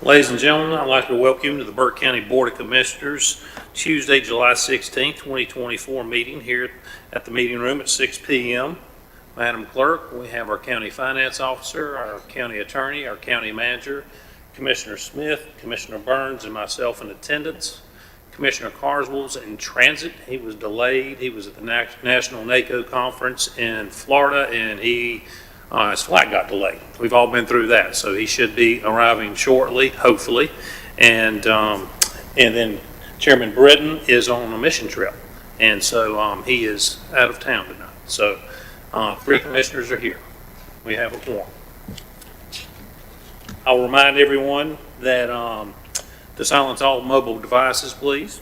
Ladies and gentlemen, I'd like to welcome you to the Burke County Board of Commissioners Tuesday, July 16th, 2024 meeting here at the meeting room at 6 p.m. Madam Clerk, we have our County Finance Officer, our County Attorney, our County Manager, Commissioner Smith, Commissioner Burns, and myself in attendance. Commissioner Carswell's in transit. He was delayed. He was at the National NACO Conference in Florida, and his flight got delayed. We've all been through that, so he should be arriving shortly, hopefully. And then Chairman Britton is on a mission trip, and so he is out of town tonight. So 3 commissioners are here. We have a quorum. I'll remind everyone that to silence all mobile devices, please.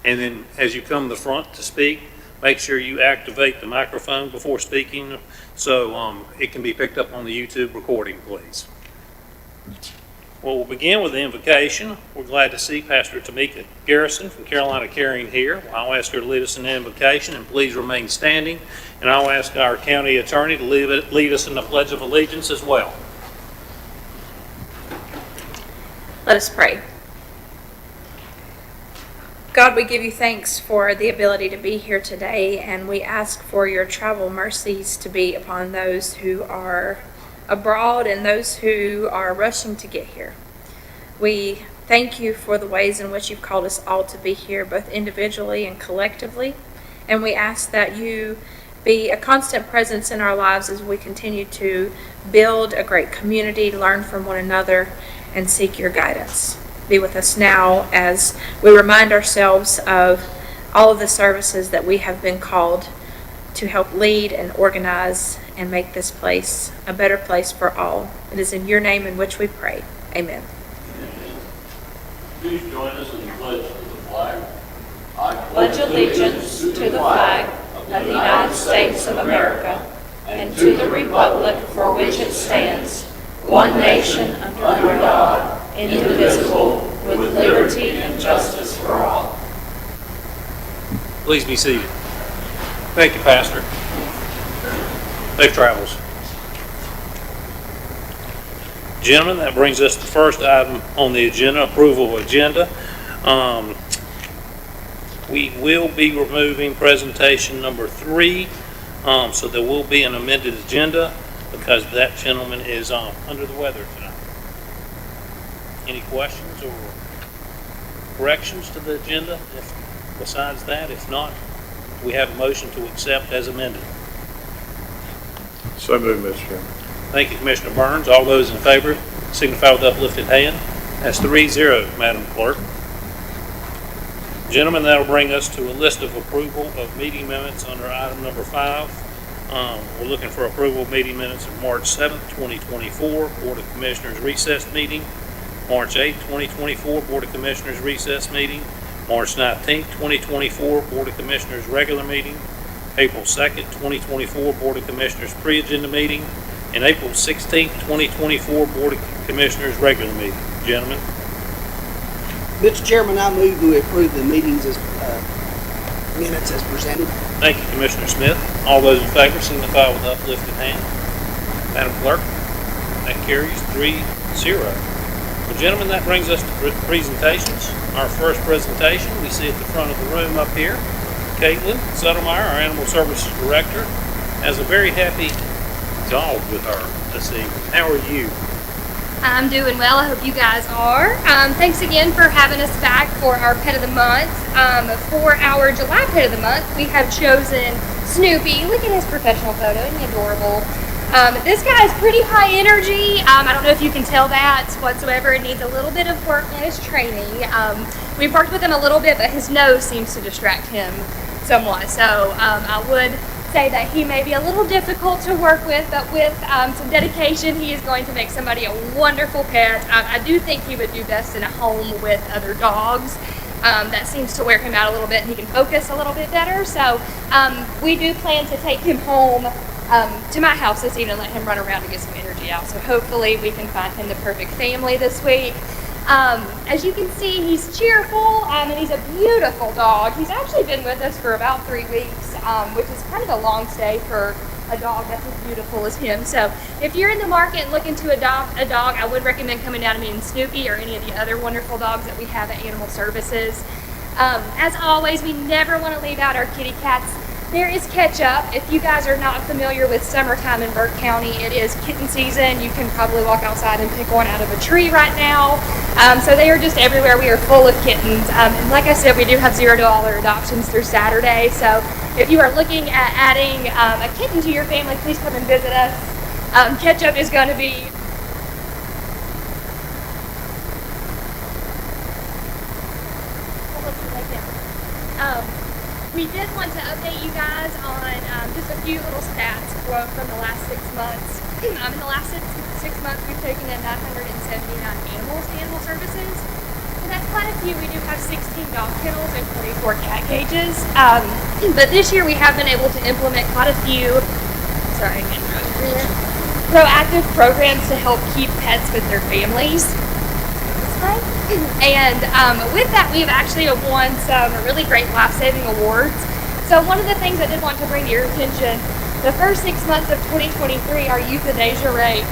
And then as you come to the front to speak, make sure you activate the microphone before speaking so it can be picked up on the YouTube recording, please. Well, we'll begin with the invocation. We're glad to see Pastor Tamika Garrison from Carolina Caring here. I'll ask her to lead us in the invocation, and please remain standing. And I'll ask our county attorney to lead us in the Pledge of Allegiance as well. Let us pray. God, we give you thanks for the ability to be here today, and we ask for your travel mercies to be upon those who are abroad and those who are rushing to get here. We thank you for the ways in which you've called us all to be here, both individually and collectively, and we ask that you be a constant presence in our lives as we continue to build a great community, learn from one another, and seek your guidance. Be with us now as we remind ourselves of all of the services that we have been called to help lead and organize and make this place a better place for all. It is in your name in which we pray. Amen. Please join us in the pledge to the flag. I pledge allegiance to the flag of the United States of America and to the republic for which it stands, one nation under God, indivisible, with liberty and justice for all. Please be seated. Thank you, Pastor. Safe travels. Gentlemen, that brings us to the first item on the agenda, approval of agenda. We will be removing presentation number 3, so there will be an amended agenda because that gentleman is under the weather tonight. Any questions or corrections to the agenda? Besides that, if not, we have a motion to accept as amended. So moved, Mr. Chairman. Thank you, Commissioner Burns. All those in favor signify with uplifted hand. That's 3-0, Madam Clerk. Gentlemen, that'll bring us to a list of approval of meeting minutes under item number 5. We're looking for approval of meeting minutes of March 7th, 2024, Board of Commissioners recess meeting. March 8th, 2024, Board of Commissioners recess meeting. March 19th, 2024, Board of Commissioners regular meeting. April 2nd, 2024, Board of Commissioners pre-agenda meeting. And April 16th, 2024, Board of Commissioners regular meeting. Gentlemen. Mr. Chairman, I move we approve the meetings as minutes as presented. Thank you, Commissioner Smith. All those in favor signify with uplifted hand. Madam Clerk, that carries 3-0. Well, gentlemen, that brings us to presentations. Our first presentation we see at the front of the room up here. Caitlin Suttermeyer, our Animal Services Director, has a very happy dog with her this evening. How are you? I'm doing well. I hope you guys are. Thanks again for having us back for our Pet of the Month. For our July Pet of the Month, we have chosen Snoopy. Look at his professional photo. Isn't he adorable? This guy is pretty high energy. I don't know if you can tell that whatsoever. It needs a little bit of work on his training. We've worked with him a little bit, but his nose seems to distract him somewhat. So I would say that he may be a little difficult to work with, but with some dedication, he is going to make somebody a wonderful pet. I do think he would do best in a home with other dogs. That seems to wear him out a little bit, and he can focus a little bit better. So we do plan to take him home to my house this evening and let him run around and get some energy out. So hopefully we can find him the perfect family this week. As you can see, he's cheerful, and he's a beautiful dog. He's actually been with us for about 3 weeks, which is kind of a long stay for a dog that's as beautiful as him. So if you're in the market and looking to adopt a dog, I would recommend coming down and meeting Snoopy or any of the other wonderful dogs that we have at Animal Services. As always, we never want to leave out our kitty cats. There is Ketchup. If you guys are not familiar with summertime in Burke County, it is kitten season. You can probably walk outside and pick one out of a tree right now. So they are just everywhere. We are full of kittens. And like I said, we do have $0 adoptions through Saturday. So if you are looking at adding a kitten to your family, please come and visit us. Ketchup is going to be we did want to update you guys on just a few little stats from the last 6 months. In the last six months, we've taken in 979 animals to Animal Services. So that's quite a few. We do have 16 dog kennels and 24 cat cages. But this year we have been able to implement quite a few proactive programs to help keep pets with their families. And with that, we've actually won some really great life-saving awards. So one of the things I did want to bring to your attention, the first 6 months of 2023, our euthanasia rate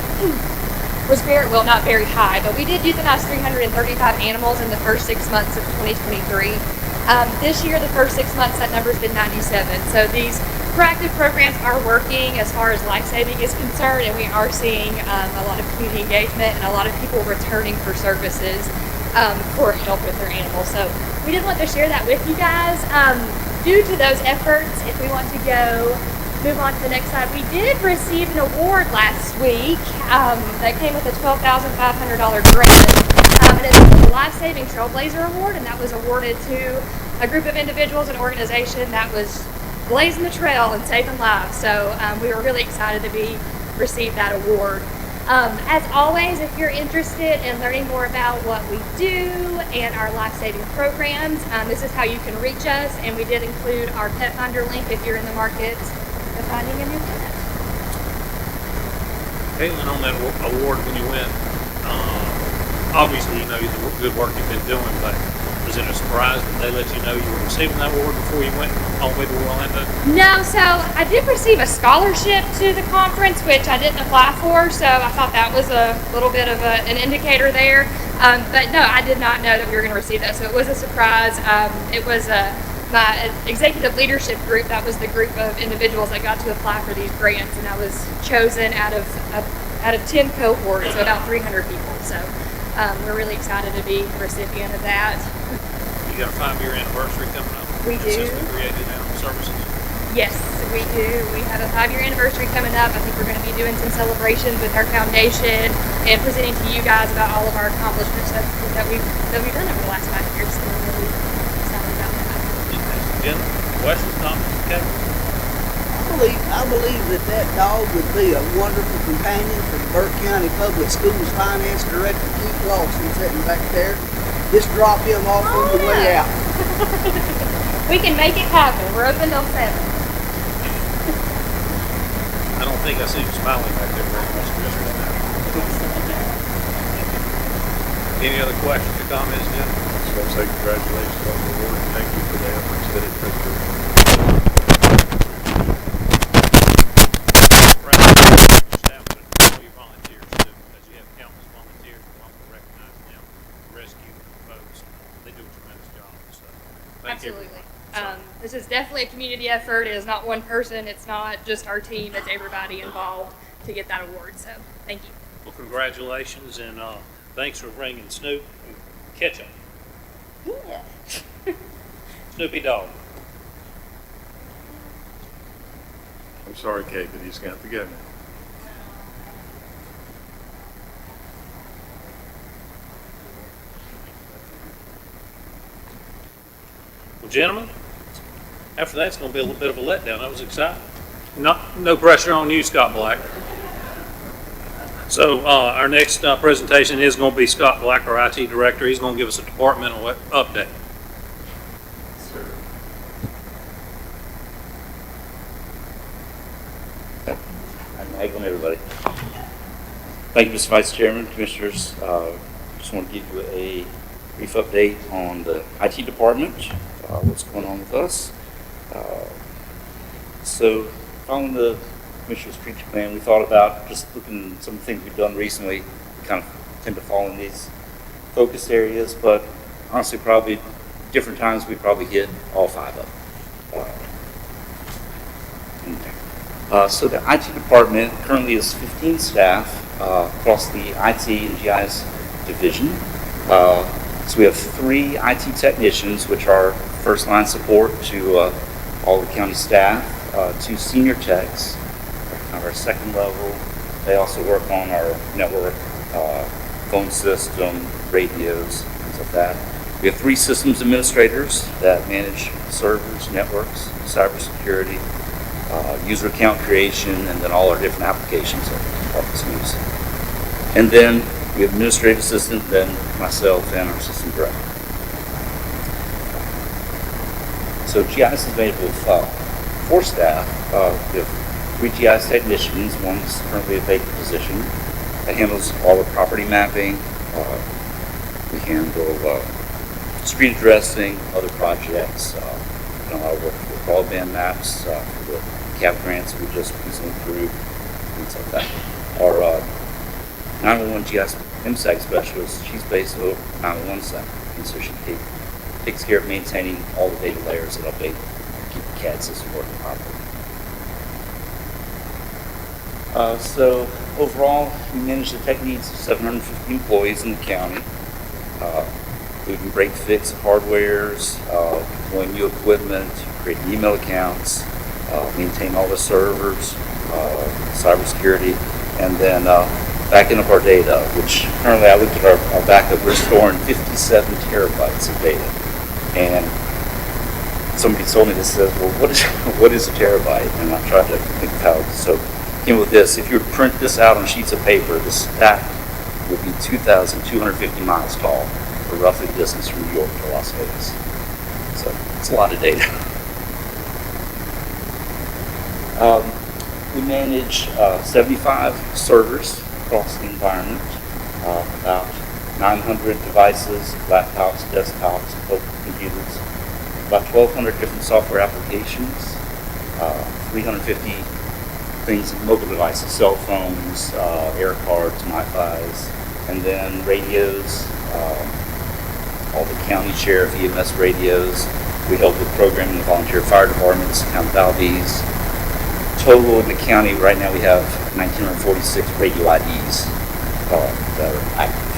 was not very high, but we did euthanize 335 animals in the first 6 months of 2023. This year, the first 6 months, that number's been 97. So these proactive programs are working as far as life-saving is concerned, and we are seeing a lot of community engagement and a lot of people returning for services for help with their animals. So we did want to share that with you guys. Due to those efforts, if we want to move on to the next slide, we did receive an award last week that came with a $12,500 grant. And it was the Life Saving Trailblazer Award, and that was awarded to a group of individuals and organization that was blazing the trail and saving lives. So we were really excited to receive that award. As always, if you're interested in learning more about what we do and our life-saving programs, this is how you can reach us, and we did include our Pet Finder link if you're in the market of finding a new pet. Caitlin, on that award when you win, obviously you know the good work you've been doing, but was it a surprise that they let you know you were receiving that award before you went all the way to Orlando? No, so I did receive a scholarship to the conference, which I didn't apply for, so I thought that was a little bit of an indicator there. But no, I did not know that we were going to receive that, so it was a surprise. It was my executive leadership group, that was the group of individuals that got to apply for these grants, and I was chosen out of 10 cohorts, so about 300 people. So we're really excited to be the recipient of that. You got a 5-year anniversary coming up. We do. Since we created Animal Services. Yes, we do. We have a 5-year anniversary coming up. I think we're going to be doing some celebrations with our foundation and presenting to you guys about all of our accomplishments that we've done over the last 5 years. So we're really excited about that. Jen, questions, comments, Kevin? I believe that dog would be a wonderful companion for the Burke County Public Schools Finance Director, Keith Lawson, sitting back there. Just drop him off on the way out. We can make it happen. We're open till 7. I don't think I see you smiling back there very much, Commissioner. Any other questions or comments, Jim? I just want to say congratulations on the award and thank you for the efforts that it took to Staff, but all your volunteers too, because you have countless volunteers who want to recognize them, rescue folks. They do a tremendous job. So thank you. Absolutely. This is definitely a community effort. It is not one person. It's not just our team. It's everybody involved to get that award. So thank you. Well, congratulations, and thanks for bringing Snoop and Ketchup. Yeah. Snoopy Dog. I'm sorry, Kate, but he's got to go now. Well, gentlemen, after that, it's going to be a little bit of a letdown. That was exciting. No pressure on you, Scott Black. So our next presentation is going to be Scott Black, our IT director. He's going to give us a departmental update. How you doing, everybody? Thank you, Mr. Vice Chairman, Commissioners. Just want to give you a brief update on the IT department, what's going on with us. So, following the Commissioner's Strategic Plan, we thought about just looking at some of the things we've done recently. We kind of tend to fall in these focus areas, but honestly, probably different times we probably hit all 5 of them. So the IT department currently is 15 staff across the IT and GIS division. So we have 3 IT technicians, which are first line support to all the county staff, 2 senior techs, our second level. They also work on our network, phone system, radios, things like that. We have 3 systems administrators that manage servers, networks, cybersecurity, user account creation, and then all our different applications that Office use. And then we have administrative assistant, then myself and our system director. So GIS is made up of 4 staff. We have 3 GIS technicians. One's currently a vacant position that handles all the property mapping. We handle street addressing, other projects. I work with broadband maps for the CAP grants we just recently approved, things like that. Our 911 GIS MSAC specialist, she's based over 911 center, and so she takes care of maintaining all the data layers that update, keep the CAD system working properly. So overall, we manage the tech needs of 750 employees in the county. We can break fix hardwares, deploy new equipment, create email accounts, maintain all the servers, cybersecurity, and then backing up our data, which currently I looked at our backup, we're storing 57 terabytes of data. And somebody told me this, says, well, what is a terabyte? And I tried to think of how, so came with this. If you were to print this out on sheets of paper, the stack would be 2,250 miles tall, or roughly the distance from New York to Las Vegas. So it's a lot of data. We manage 75 servers across the environment, about 900 devices, laptops, desktops, computers, about 1,200 different software applications, 350 things, mobile devices, cell phones, air cards, MiFis, and then radios, all the county sheriff EMS radios. We help with programming the volunteer fire departments, Count Valdez. Total in the county right now we have 1,946 radio IDs that are active.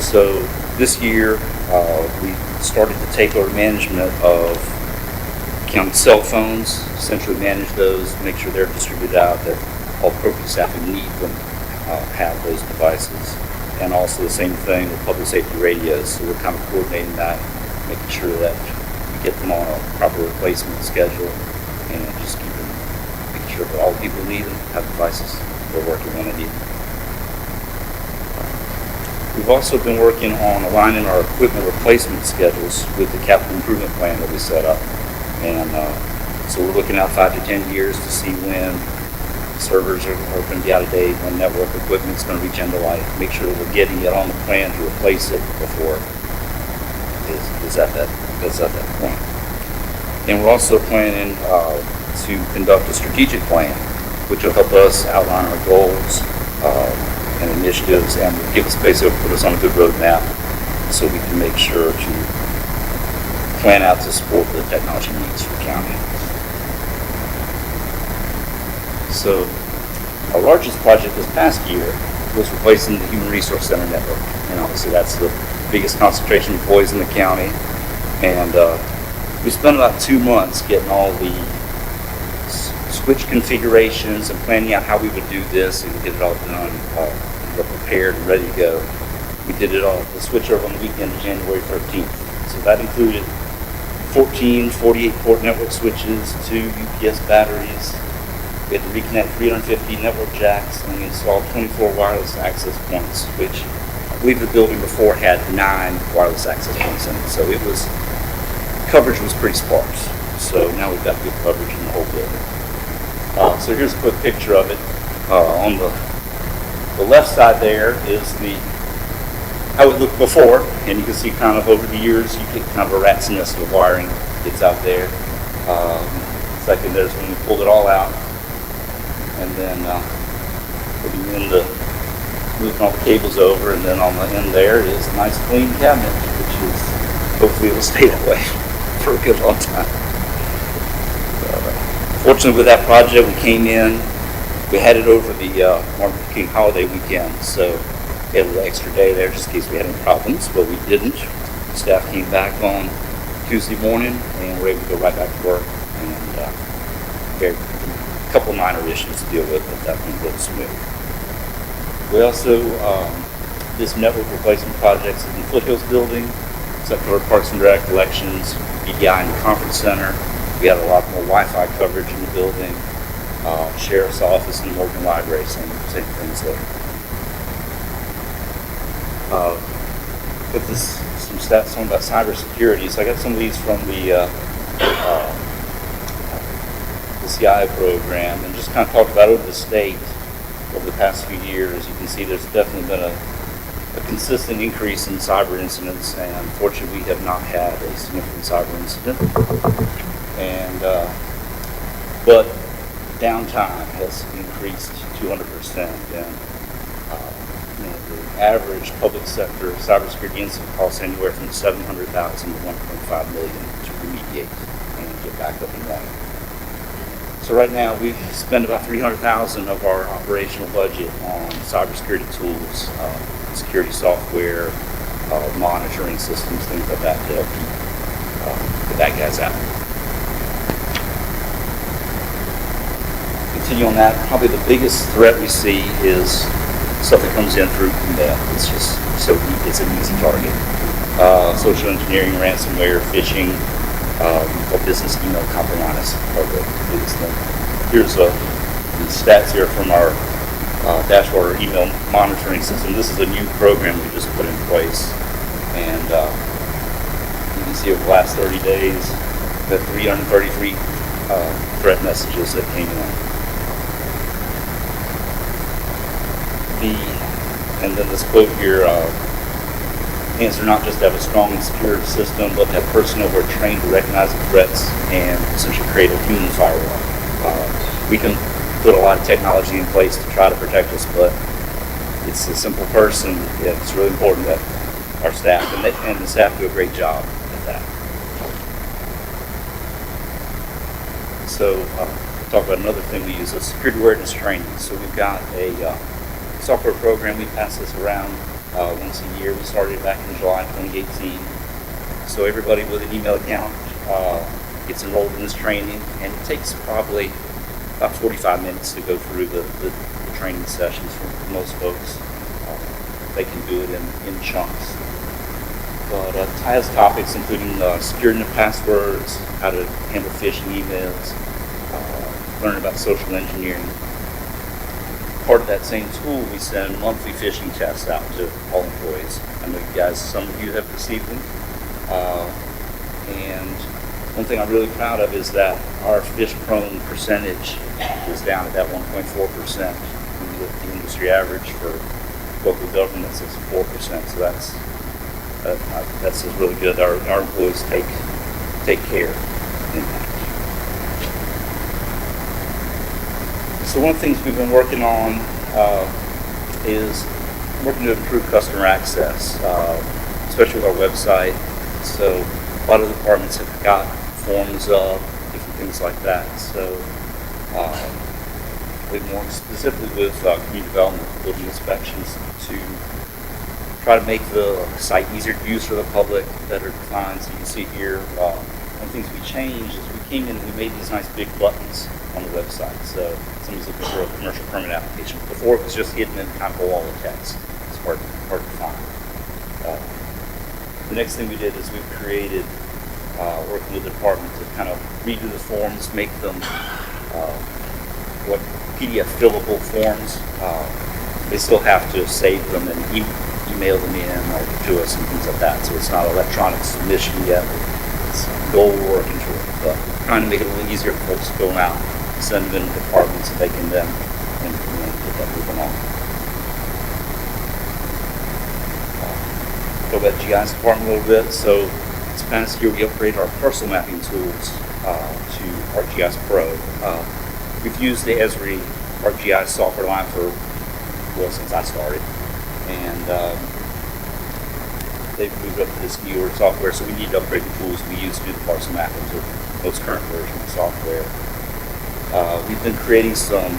So this year we started to take over management of county cell phones, essentially manage those, make sure they're distributed out, that all appropriate staff who need them have those devices. And also the same thing with public safety radios. So we're kind of coordinating that, making sure that we get them on a proper replacement schedule and just making sure that all the people who need them have devices they're working when they need them. We've also been working on aligning our equipment replacement schedules with the capital improvement plan that we set up. And so we're looking out 5 to 10 years to see when servers are going to be out of date, when network equipment is going to reach end of life, make sure that we're getting it on the plan to replace it before it's at that point. And we're also planning to conduct a strategic plan, which will help us outline our goals and initiatives, and will give us basically put us on a good roadmap so we can make sure to plan out to support the technology needs for the county. So our largest project this past year was replacing the Human Resource Center network. And obviously that's the biggest concentration of employees in the county. And we spent about 2 months getting all the switch configurations and planning out how we would do this and get it all done, prepared and ready to go. We did it all, the switch over on the weekend of January 13th. So that included 14 48-port network switches, 2 UPS batteries. We had to reconnect 350 network jacks, and we installed 24 wireless access points, which I believe the building before had 9 wireless access points in it. So coverage was pretty sparse. So now we've got good coverage in the whole building. So here's a quick picture of it. On the left side there is how it looked before, and you can see kind of over the years you get kind of a rat's nest of wiring that's out there. Second, there's when we pulled it all out, and then putting in moving all the cables over, and then on the end there is a nice clean cabinet, which is, hopefully it will stay that way for a good long time. Fortunately with that project, we came in, we had it over the Martin Luther King holiday weekend, so we had a little extra day there just in case we had any problems, but we didn't. Staff came back on Tuesday morning and were able to go right back to work, and a couple minor issues to deal with, but that went real smooth. We also did some network replacement projects in the Foothills building, except for Parks and Rec, elections, EDI in the conference center. We had a lot more Wi-Fi coverage in the building. Sheriff's office and the Morgan Library, same things there. Put some stats on about cybersecurity. So I got some of these from the CI program, and just kind of talked about over the state over the past few years. You can see there's definitely been a consistent increase in cyber incidents, and fortunately we have not had a significant cyber incident. And but downtime has increased 200%, and the average public sector cybersecurity incident costs anywhere from $700,000 to $1.5 million to remediate and get back up and running. So right now we spend about $300,000 of our operational budget on cybersecurity tools, security software, monitoring systems, things like that to help keep the bad guys out. Continue on that, probably the biggest threat we see is stuff that comes in through email. It's just it's an easy target. Social engineering, ransomware, phishing, or business email compromise are the biggest thing. Here's the stats here from our dashboard email monitoring system. This is a new program we just put in place, and you can see over the last 30 days the 333 threat messages that came in. And then this quote here, answer not just to have a strong and secure system, but to have personnel who are trained to recognize the threats and essentially create a human firewall. We can put a lot of technology in place to try to protect us, but it's a simple person. It's really important that our staff and the staff do a great job at that. So talk about another thing we use is security awareness training. So we've got a software program. We pass this around once a year. We started back in July 2018. So everybody with an email account gets enrolled in this training, and it takes probably about 45 minutes to go through the training sessions for most folks. They can do it in chunks. But it has topics including securing the passwords, how to handle phishing emails, learn about social engineering. Part of that same tool, we send monthly phishing tests out to all employees. I know you guys, some of you have received them. And one thing I'm really proud of is that our phish-prone percentage is down at that 1.4%. When you look at the industry average for local government, it's 4%. So that's just really good. Our employees take care in that. So one of the things we've been working on is working to improve customer access, especially with our website. So a lot of departments have got forms up, different things like that. So we've more specifically with community development, building inspections, to try to make the site easier to use for the public, better defined. So you can see here, one of the things we changed is we came in and we made these nice big buttons on the website. So someone's looking for a commercial permit application. Before it was just hidden in kind of a wall of text. It's hard to find. The next thing we did is we created, working with the department to kind of redo the forms, make them what PDF fillable forms. They still have to save them and email them in or to us and things like that. So it's not electronic submission yet. It's a goal we're working toward, but trying to make it a little easier for folks to go out, send them in to departments so they can then get that moving on. Go about GIS department a little bit. So this past year we upgraded our parcel mapping tools to to ArcGIS Pro. We've used the Esri ArcGIS software line since I started, and they've moved up to this newer software, so we need to upgrade the tools we use to do the parcel mapping to the most current version of the software. We've been creating some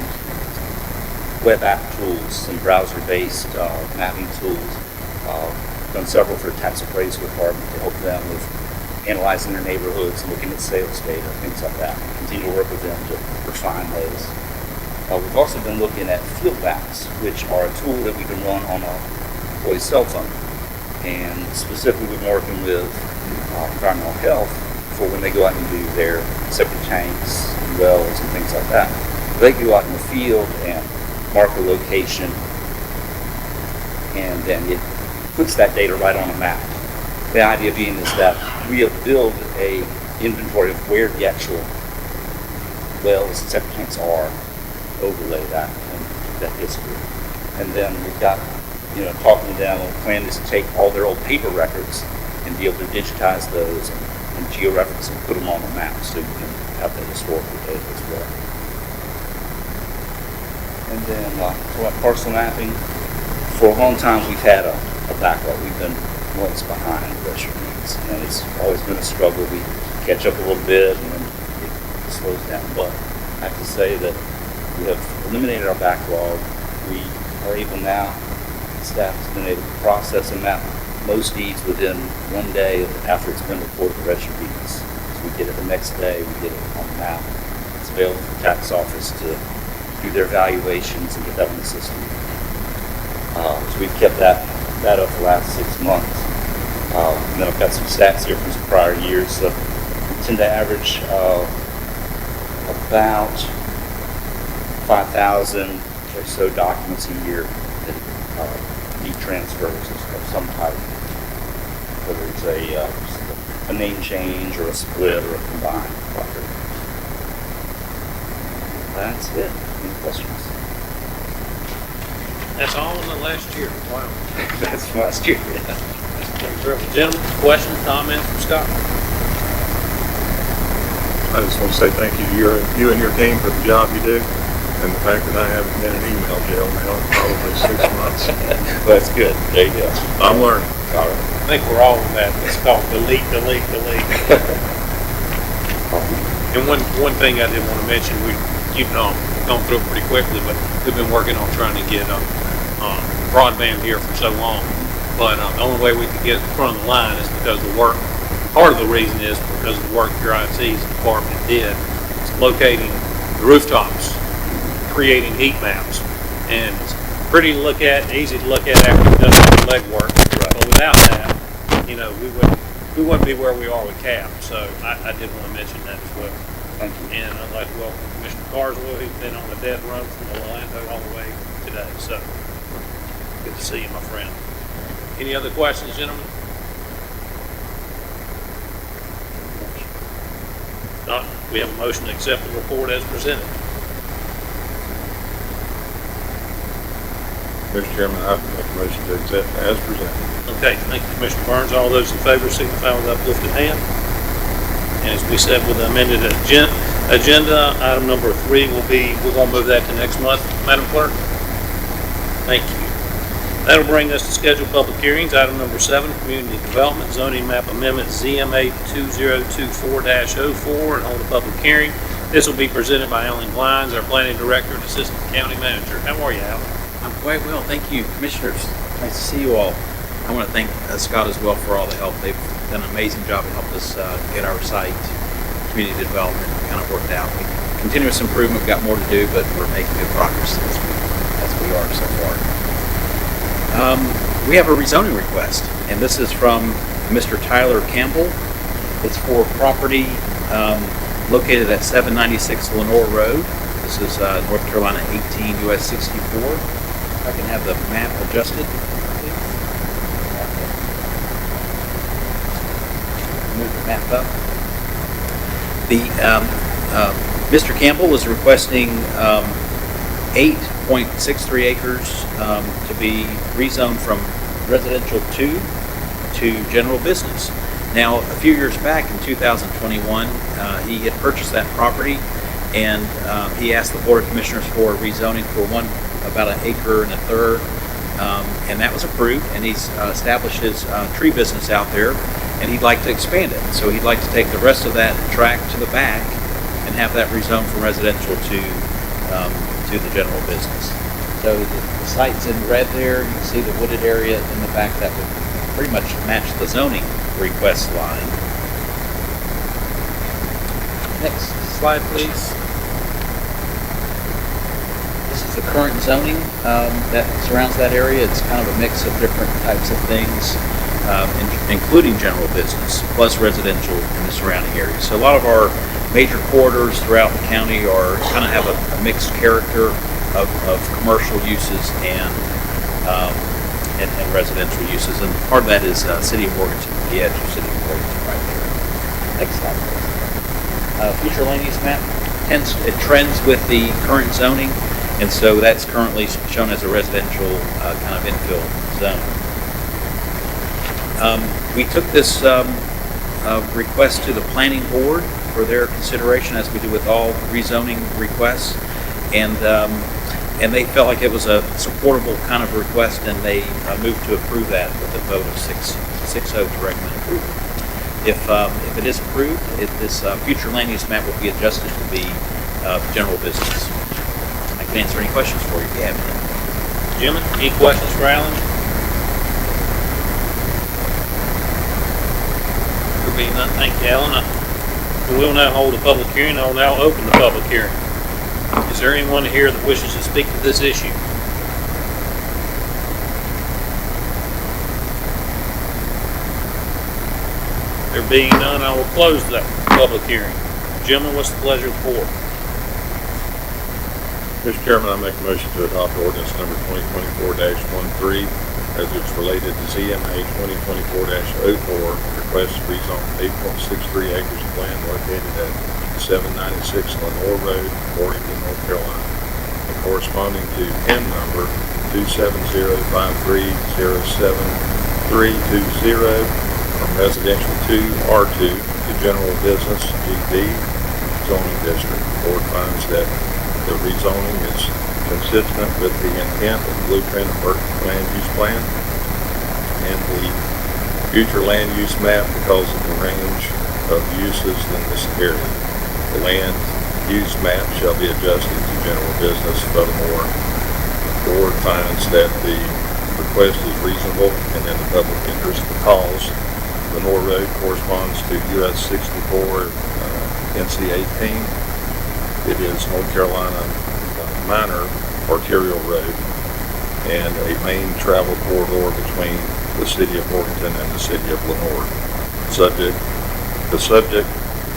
web app tools, some browser-based mapping tools. Done several for tax appraisal department to help them with analyzing their neighborhoods and looking at sales data, things like that. We continue to work with them to refine those. We've also been looking at field maps, which are a tool that we can run on our employee's cell phone. And specifically, we've been working with environmental health for when they go out and do their septic tanks and wells and things like that. They go out in the field and mark a location, and then it puts that data right on a map. The idea being is that we build a inventory of where the actual wells and septic tanks are, overlay that and that history. And then we've got, talking to them, the plan is to take all their old paper records and be able to digitize those and georeference and put them on the map so you can have that historical data as well. And then parcel mapping. For a long time, we've had a backlog. We've been months behind Western Needs, and it's always been a struggle. We catch up a little bit, and then it slows down. But I have to say that we have eliminated our backlog. We are able now, staff has been able to process and map most deeds within 1 day after it's been reported to the Register of Deeds. So we get it the next day, we get it on the map. It's available for the tax office to do their evaluations and get that on the system. So we've kept that up for the last 6 months. And then I've got some stats here from some prior years. So we tend to average about 5,000 or so documents a year that need transfers of some type, whether it's a name change or a split or a combined property. That's it. Any questions? That's all in the last year. Wow. That's from last year. Gentlemen, questions, comments from Scott? I just want to say thank you to you and your team for the job you do, and the fact that I haven't been in email jail now in probably 6 months. Well, that's good. There you go. I'm learning. All right. I think we're all in that. It's called delete. And one thing I did want to mention, you've gone through it pretty quickly, but we've been working on trying to get broadband here for so long. But the only way we could get in front of the line is because of the work. Part of the reason is because of the work your IT's department did, locating the rooftops, creating heat maps, and it's pretty to look at, easy to look at after you've done the legwork. But without that, we wouldn't be where we are with CAP. So I did want to mention that as well. Thank you. And I'd like to welcome Commissioner Carswell, who's been on the dead run from Orlando all the way today. So good to see you, my friend. Any other questions, gentlemen? Not. We have a motion to accept the report as presented. Mr. Chairman, I make a motion to accept as presented. Okay, thank you, Commissioner Burns. All those in favor signify with uplifted hand. And as we said, with the amended agenda, item number 3 will be, we're going to move that to next month, Madam Clerk. Thank you. That'll bring us to scheduled public hearings. Item number 7, Community Development Zoning Map Amendment ZMA 2024-04, and hold a public hearing. This will be presented by Alan Glines, our Planning Director and Assistant County Manager. How are you, Alan? I'm quite well, thank you, Commissioners. Nice to see you all. I want to thank Scott as well for all the help. They've done an amazing job to help us get our site, community development, kind of worked out. Continuous improvement, we've got more to do, but we're making good progress as we are so far. We have a rezoning request, and this is from Mr. Tyler Campbell. It's for property located at 796 Lenore Road. This is North Carolina 18 US 64. If I can have the map adjusted, please. Move the map up. Mr. Campbell is requesting 8.63 acres to be rezoned from residential 2 to general business. Now, a few years back in 2021, he had purchased that property, and he asked the Board of Commissioners for rezoning for about an acre and a third, and that was approved, and he's established his tree business out there, and he'd like to expand it. So he'd like to take the rest of that tract to the back and have that rezoned from residential to the general business. So the site's in red there. You can see the wooded area in the back that would pretty much match the zoning request line. Next slide, please. This is the current zoning that surrounds that area. It's kind of a mix of different types of things, including general business, plus residential in the surrounding area. So a lot of our major corridors throughout the county kind of have a mixed character of commercial uses and residential uses. And part of that is City of Morganton, the edge of City of Morganton right there. Next slide, please. Future land use map trends with the current zoning, and so that's currently shown as a residential kind of infill zone. We took this request to the planning board for their consideration, as we do with all rezoning requests, and they felt like it was a supportable kind of request, and they moved to approve that with a vote of 6-0 to recommend approval. If it is approved, this future land use map will be adjusted to be general business. I can answer any questions for you if you have any. Jim, any questions for Alan? There being none, thank you, Alan. We will now hold a public hearing. I will now open the public hearing. Is there anyone here that wishes to speak to this issue? There being none, I will close that public hearing. Gentlemen, what's the pleasure of the board? Mr. Chairman, I make a motion to adopt ordinance number 2024-13 as it's related to ZMA 2024-04, request to rezone 8.63 acres of land located at 796 Lenore Road, Morganton, North Carolina, and corresponding to PIN number 2705307-320 from residential 2 R2 to general business GB zoning district. The board finds that the rezoning is consistent with the intent of the blueprint of Burke land use plan and the future land use map because of the range of uses in this area. The land use map shall be adjusted to general business. Furthermore, the board finds that the request is reasonable and in the public interest because Lenore Road corresponds to US 64 NC 18. It is North Carolina minor arterial road and a main travel corridor between the city of Morganton and the city of Lenore. The subject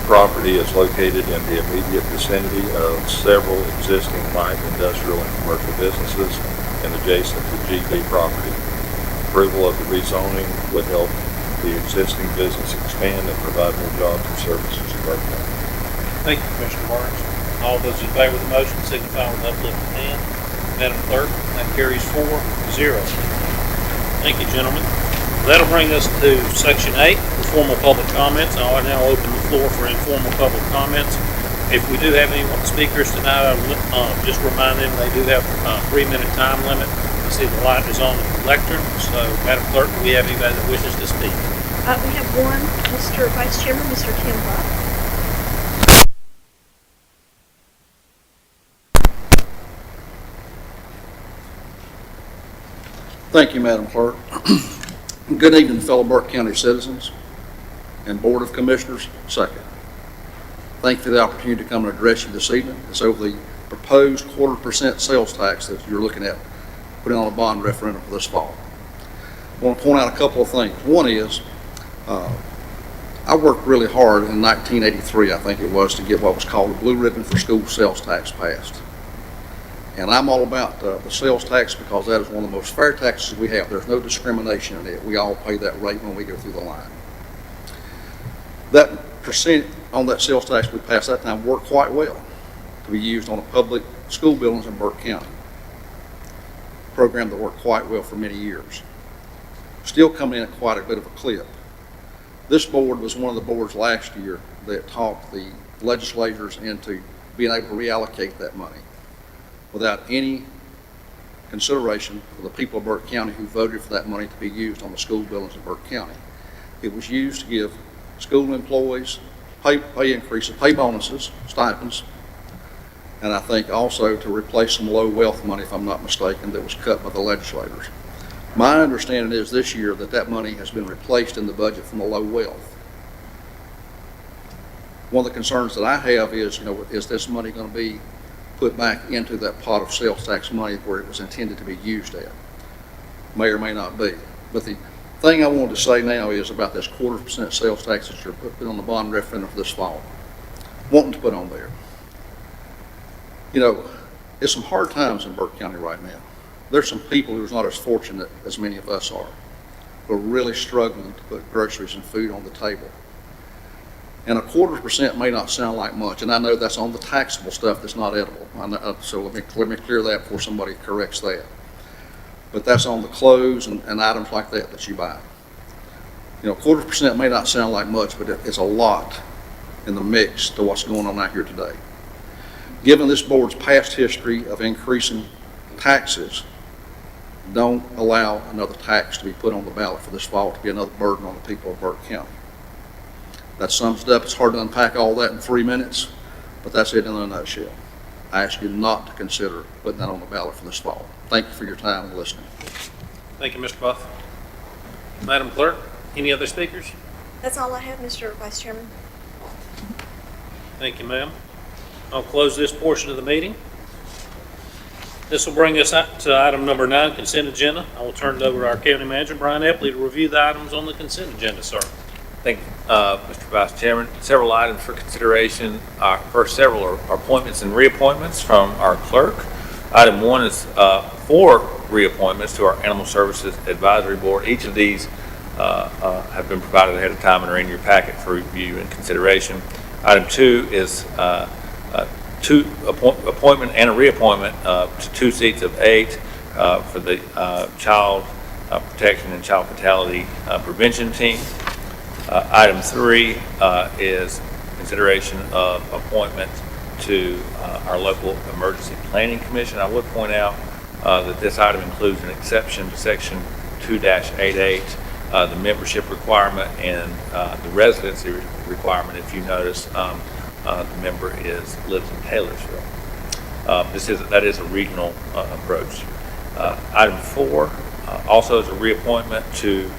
property is located in the immediate vicinity of several existing light industrial and commercial businesses and adjacent to GB property. Approval of the rezoning would help the existing business expand and provide more jobs and services to Burke County. Thank you, Commissioner Barnes. All those in favor of the motion signify with an uplifted hand. Madam Clerk, that carries 4-0. Thank you, gentlemen. That'll bring us to Section 8, informal public comments. I'll now open the floor for informal public comments. If we do have any speakers tonight, I'll just remind them they do have a 3-minute time limit. I see the light is on the lectern. So, Madam Clerk, do we have anybody that wishes to speak? We have one, Mr. Vice Chairman, Mr. Tim Buck. Thank you, Madam Clerk. Good evening, fellow Burke County citizens and Board of Commissioners. Second, thank you for the opportunity to come and address you this evening. It's over the proposed 0.25% sales tax that you're looking at putting on a bond referendum for this fall. I want to point out a couple of things. One is, I worked really hard in 1983, I think it was, to get what was called the Blue Ribbon for School sales tax passed. And I'm all about the sales tax because that is one of the most fair taxes we have. There's no discrimination in it. We all pay that rate when we go through the line. That percent on that sales tax we passed that time worked quite well to be used on the public school buildings in Burke County. A program that worked quite well for many years. Still coming in at quite a bit of a clip. This board was one of the boards last year that talked the legislators into being able to reallocate that money without any consideration for the people of Burke County who voted for that money to be used on the school buildings in Burke County. It was used to give school employees pay increases, pay bonuses, stipends, and I think also to replace some low wealth money, if I'm not mistaken, that was cut by the legislators. My understanding is this year that money has been replaced in the budget from the low wealth. One of the concerns that I have is, is this money going to be put back into that pot of sales tax money where it was intended to be used at? May or may not be. But the thing I wanted to say now is about this 0.25% sales tax that you're putting on the bond referendum for this fall. Wanting to put on there. It's some hard times in Burke County right now. There's some people who's not as fortunate as many of us are, who are really struggling to put groceries and food on the table. And 0.25% may not sound like much, and I know that's on the taxable stuff that's not edible. So let me clear that before somebody corrects that. But that's on the clothes and items like that you buy. 0.25% may not sound like much, but it's a lot in the mix to what's going on out here today. Given this board's past history of increasing taxes, don't allow another tax to be put on the ballot for this fall to be another burden on the people of Burke County. That sums it up. It's hard to unpack all that in 3 minutes, but that's it in a nutshell. I ask you not to consider putting that on the ballot for this fall. Thank you for your time and listening. Thank you, Mr. Buff. Madam Clerk, any other speakers? That's all I have, Mr. Vice Chairman. Thank you, ma'am. I'll close this portion of the meeting. This will bring us up to item number 9, consent agenda. I will turn it over to our county manager, Brian Epley, to review the items on the consent agenda, sir. Thank you, Mr. Vice Chairman. Several items for consideration. First, several are appointments and reappointments from our clerk. Item 1 is 4 reappointments to our Animal Services Advisory Board. Each of these have been provided ahead of time and are in your packet for review and consideration. Item 2 is appointment and a reappointment to 2 seats of 8 for the Child Protection and Child Fatality Prevention Team. Item 3 is consideration of appointment to our local Emergency Planning Commission. I would point out that this item includes an exception to Section 2-88, the membership requirement and the residency requirement. If you notice, the member lives in Taylorsville. That is a regional approach. Item 4 also is a reappointment to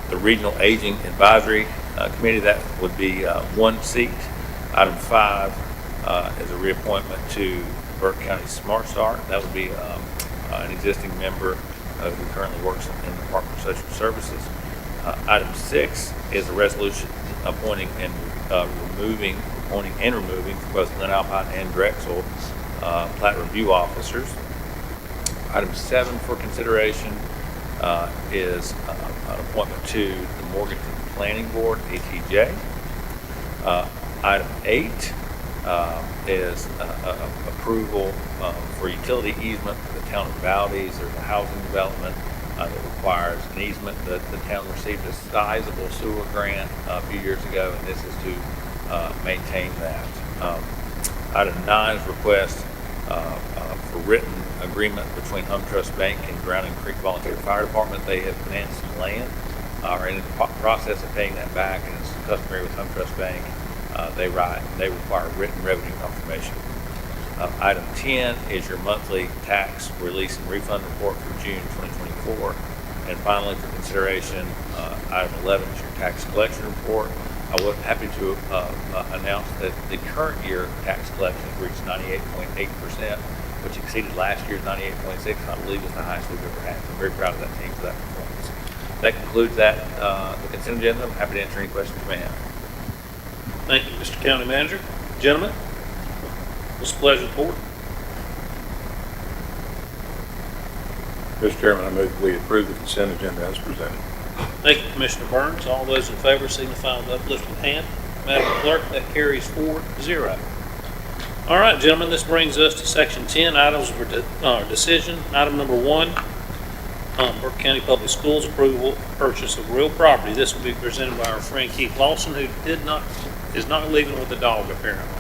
the Regional Aging Advisory Committee. That would be 1 seat. Item 5 is a reappointment to Burke County Smart Start. That would be an existing member who currently works in the Department of Social Services. Item 6 is a resolution appointing and removing for both Glen Alpine and Drexel plat review officers. Item 7 for consideration is an appointment to the Morganton Planning Board, ATJ. Item 8 is approval for utility easement for the town of Valdez. There's a housing development that requires an easement. The town received a sizable sewer grant a few years ago, and this is to maintain that. Item 9 is request for written agreement between Home Trust Bank and Drowning Creek Volunteer Fire Department. They have financed some land, are in the process of paying that back, and it's customary with Home Trust Bank. They require written revenue confirmation. Item 10 is your monthly tax release and refund report for June 2024. And finally, for consideration, item 11 is your tax collection report. I was happy to announce that the current year tax collection has reached 98.8%, which exceeded last year's 98.6%. I believe is the highest we've ever had. I'm very proud of that team for that performance. That concludes the consent agenda. I'm happy to answer any questions you may have. Thank you, Mr. County Manager. Gentlemen, it's a pleasure to report. Mr. Chairman, I move we approve the consent agenda as presented. Thank you, Commissioner Burns. All those in favor signify with uplifted hand. Madam Clerk, that carries 4-0. All right, gentlemen, this brings us to Section 10, items for decision. Item number 1, Burke County Public Schools approval purchase of real property. This will be presented by our friend Keith Lawson, who is not leaving with the dog apparently.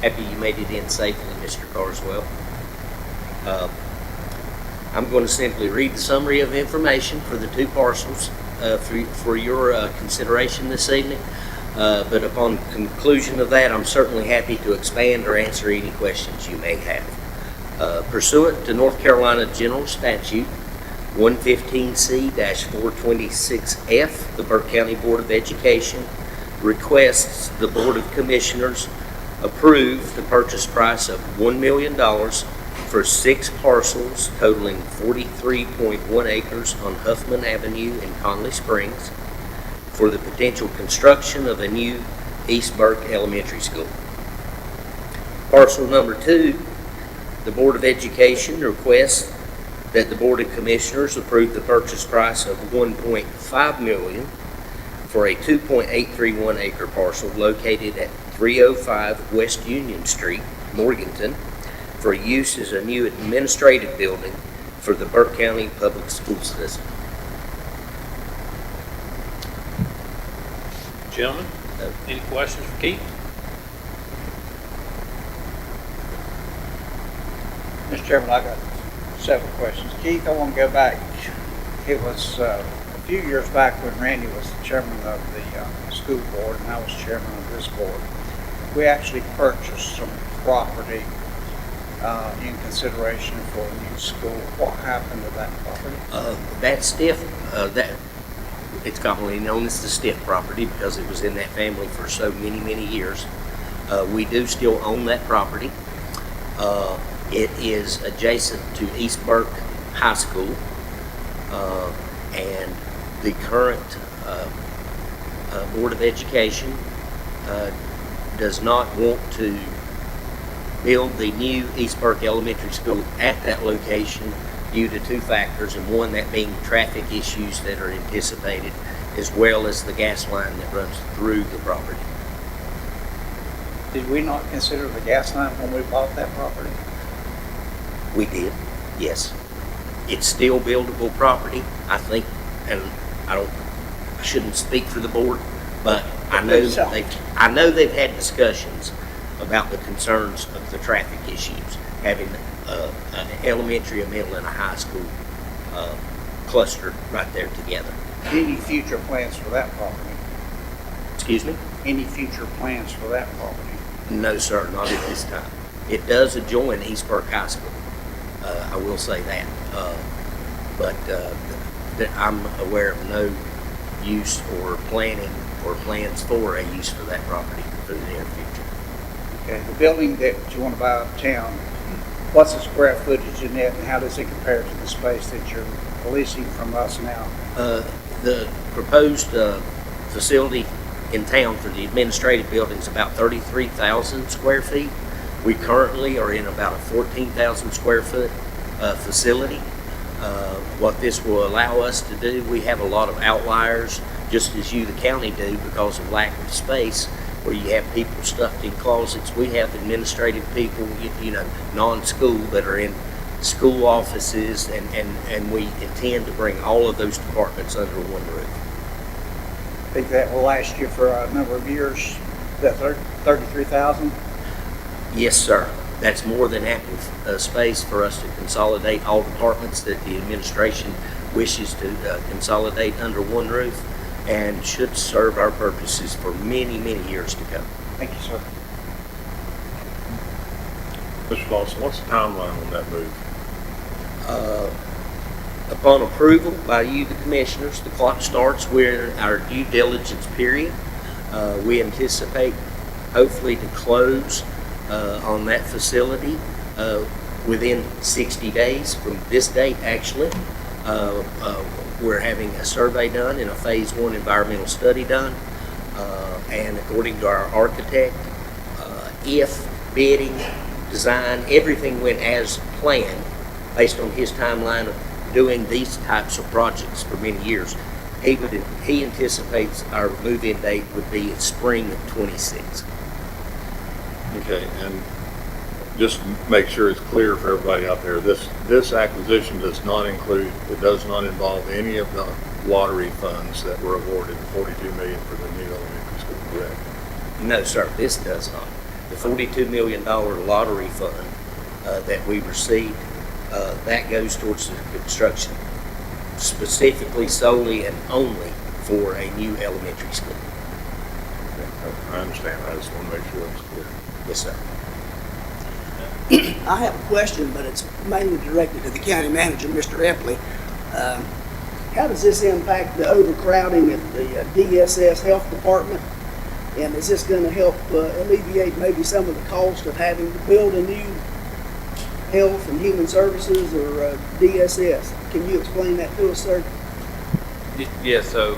Happy you made it in safely, Mr. Carswell. I'm going to simply read the summary of information for the two parcels for your consideration this evening. But upon conclusion of that, I'm certainly happy to expand or answer any questions you may have. Pursuant to North Carolina General Statute 115C-426F, the Burke County Board of Education requests the Board of Commissioners approve the purchase price of $1 million for 6 parcels totaling 43.1 acres on Huffman Avenue in Conley Springs for the potential construction of a new East Burke Elementary School. Parcel number 2, the Board of Education requests that the Board of Commissioners approve the purchase price of $1.5 million for a 2.831 acre parcel located at 305 West Union Street, Morganton, for use as a new administrative building for the Burke County Public School System. Gentlemen, any questions for Keith? Mr. Chairman, I got several questions. Keith, I want to go back. It was a few years back when Randy was the chairman of the school board and I was chairman of this board. We actually purchased some property in consideration for a new school. What happened to that property? It's commonly known as the Stiff property because it was in that family for so many, many years. We do still own that property. It is adjacent to East Burke High School, and the current Board of Education does not want to build the new East Burke Elementary School at that location due to 2 factors, and one that being traffic issues that are anticipated, as well as the gas line that runs through the property. Did we not consider the gas line when we bought that property? We did, yes. It's still buildable property, I think, and I shouldn't speak for the board, but I know they've had discussions about the concerns of the traffic issues, having an elementary, a middle, and a high school clustered right there together. Any future plans for that property? Excuse me? Any future plans for that property? No, sir, not at this time. It does adjoin East Burke High School. I will say that. But I'm aware of no use or planning or plans for a use for that property for the near future. Okay, the building that you want to buy out of town, what's the square footage in it and how does it compare to the space that you're leasing from us now? The proposed facility in town for the administrative building is about 33,000 square feet. We currently are in about a 14,000 square foot facility. What this will allow us to do, we have a lot of outliers, just as you, the county, do because of lack of space, where you have people stuffed in closets. We have administrative people, non-school, that are in school offices, and we intend to bring all of those departments under one roof. I think that will last you for a number of years. That 33,000? Yes, sir. That's more than ample space for us to consolidate all departments that the administration wishes to consolidate under one roof, and should serve our purposes for many, many years to come. Thank you, sir. Mr. Lawson, what's the timeline on that move? Upon approval by you, the commissioners, the clock starts. We're in our due diligence period. We anticipate hopefully to close on that facility within 60 days from this date, actually. We're having a survey done and a phase 1 environmental study done. And according to our architect, if bidding, design, everything went as planned, based on his timeline of doing these types of projects for many years, he anticipates our move-in date would be in spring of '26. Okay, and just make sure it's clear for everybody out there, this acquisition does not include, it does not involve any of the lottery funds that were awarded, $42 million for the new elementary school, correct? No, sir, this does not. The $42 million lottery fund that we received, that goes towards the construction specifically, solely, and only for a new elementary school. I understand, I just want to make sure it's clear. Yes, sir. I have a question, but it's mainly directed to the county manager, Mr. Epley. How does this impact the overcrowding at the DSS Health Department? And is this going to help alleviate maybe some of the cost of having to build a new Health and Human Services or DSS? Can you explain that to us, sir? Yes, so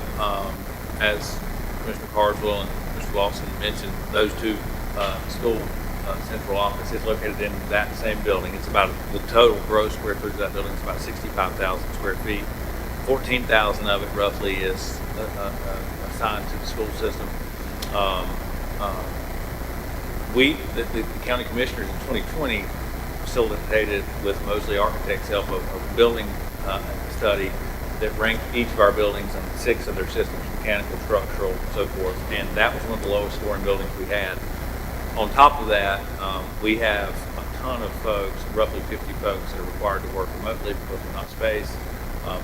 as Commissioner Carswell and Mr. Lawson mentioned, those two school central office is located in that same building. It's about, the total gross square footage of that building is about 65,000 square feet. 14,000 of it roughly is assigned to the school system. The county commissioners in 2020 facilitated with Mosley Architects' help a building study that ranked each of our buildings on 6 of their systems, mechanical, structural, and so forth, and that was one of the lowest scoring buildings we had. On top of that, we have a ton of folks, roughly 50 folks, that are required to work remotely because we're not space.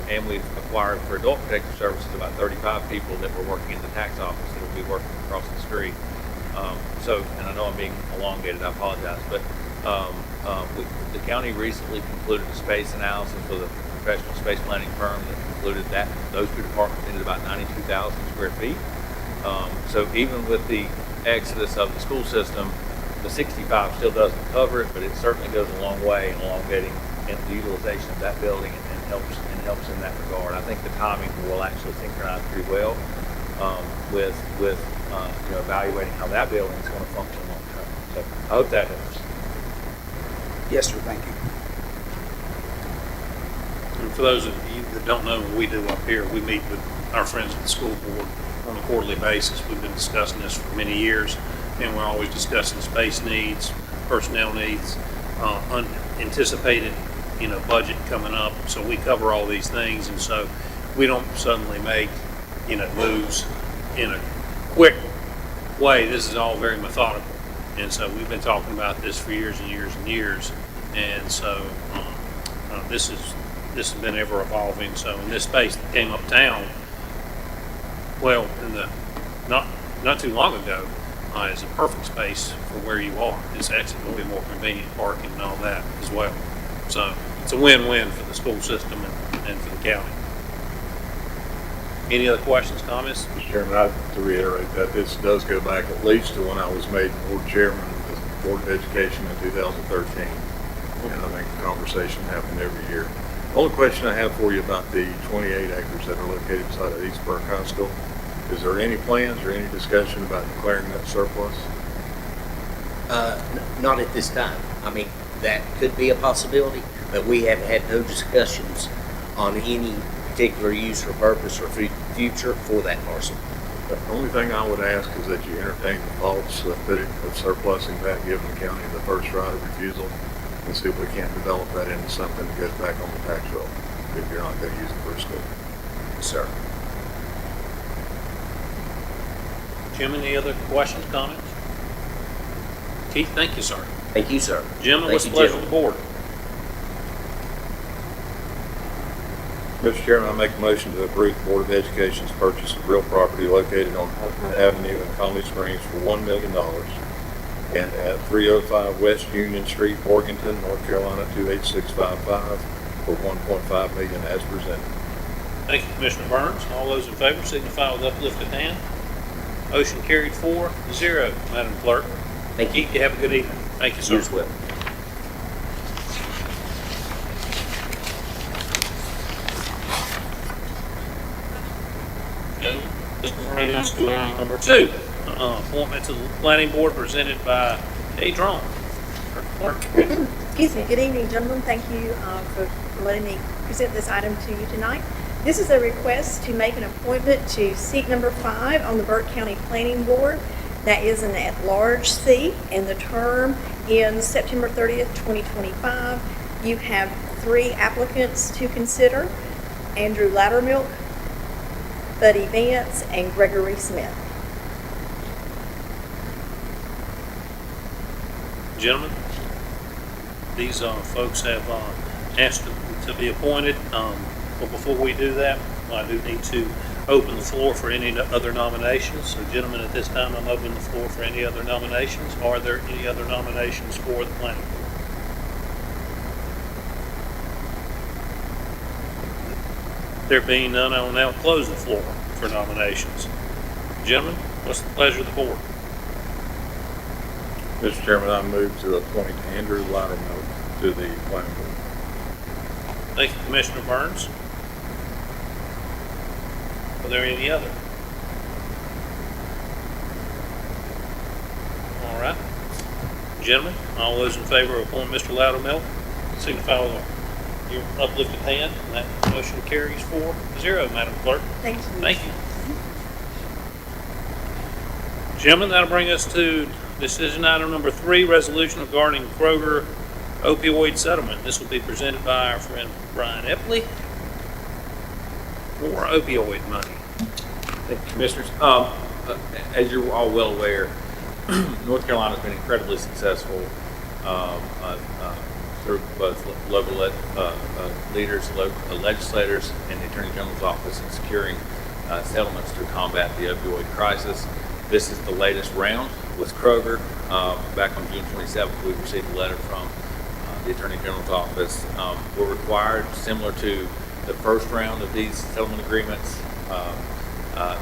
And we've acquired for adult protective services about 35 people that were working in the tax office that will be working across the street. And I know I'm being elongated, I apologize, but the county recently concluded a space analysis with a professional space planning firm that concluded that those two departments needed about 92,000 square feet. So even with the exodus of the school system, the 65 still doesn't cover it, but it certainly goes a long way in elongating the utilization of that building and helps in that regard. I think the timing will actually synchronize pretty well with evaluating how that building is going to function long term. So I hope that helps. Yes, sir, thank you. And for those of you that don't know what we do up here, we meet with our friends at the school board on a quarterly basis. We've been discussing this for many years, and we're always discussing space needs, personnel needs, unanticipated, budget coming up. So we cover all these things, and so we don't suddenly make, moves in a quick way. This is all very methodical, and so we've been talking about this for years and years and years, and so this has been ever evolving. So in this space that came uptown, well, not too long ago, is a perfect space for where you are. It's actually going to be more convenient parking and all that as well. So it's a win-win for the school system and for the county. Any other questions, comments? Mr. Chairman, I'd like to reiterate that this does go back at least to when I was made board chairman of the Board of Education in 2013. And I think the conversation happened every year. The only question I have for you about the 28 acres that are located beside of East Burke High School, is there any plans or any discussion about declaring that surplus? Not at this time. I mean, that could be a possibility, but we have had no discussions on any particular use or purpose or future for that parcel. The only thing I would ask is that you entertain the thoughts of surplusing that, giving the county the first right of refusal, and see if we can't develop that into something that goes back on the tax roll if you're not going to use it for a school. Yes, sir. Jim, any other questions, comments? Keith, thank you, sir. Thank you, sir. Jim, Thank what's the you, pleasure of the board? Mr. Chairman, I make a motion to approve the Board of Education's purchase of real property located on Huffman Avenue in Conley Springs for $1 million and at 305 West Union Street, Morganton, North Carolina 28655 for $1.5 million as presented. Thank you, Commissioner Burns. All those in favor signify with uplifted hand. Motion carried 4-0, Madam Clerk. Thank you. Keith, you have a good evening. Thank you, sir. You as well. Number 2, appointment to the planning board presented by Kay Drone. Excuse me. Good evening, gentlemen. Thank you for letting me present this item to you tonight. This is a request to make an appointment to seat number 5 on the Burke County Planning Board. That is an at-large seat, and the term In September 30th, 2025, you have 3 applicants to consider: Andrew Loudermilk, Buddy Vance, and Gregory Smith. Gentlemen, these folks have asked to be appointed. But before we do that, I do need to open the floor for any other nominations. So gentlemen, at this time, I'm opening the floor for any other nominations. Are there any other nominations for the planning board? There being none, I will now close the floor for nominations. Gentlemen, what's the pleasure of the board? Mr. Chairman, I move to appoint Andrew Loudermilk to the planning board. Thank you, Commissioner Burns. Are there any other? All right. Gentlemen, all those in favor of appointing Mr. Loudermilk, signify with your uplifted hand, and that motion carries 4-0, Madam Clerk. Thank you. Thank you. Gentlemen, that'll bring us to decision item number 3, resolution regarding Kroger opioid settlement. This will be presented by our friend Brian Epley. More opioid money. Thank you, Commissioners. As you're all well aware, North Carolina has been incredibly successful through both local leaders, local legislators, and the Attorney General's office in securing settlements to combat the opioid crisis. This is the latest round with Kroger. Back on June 27th, we received a letter from the Attorney General's office. We're required, similar to the first round of these settlement agreements.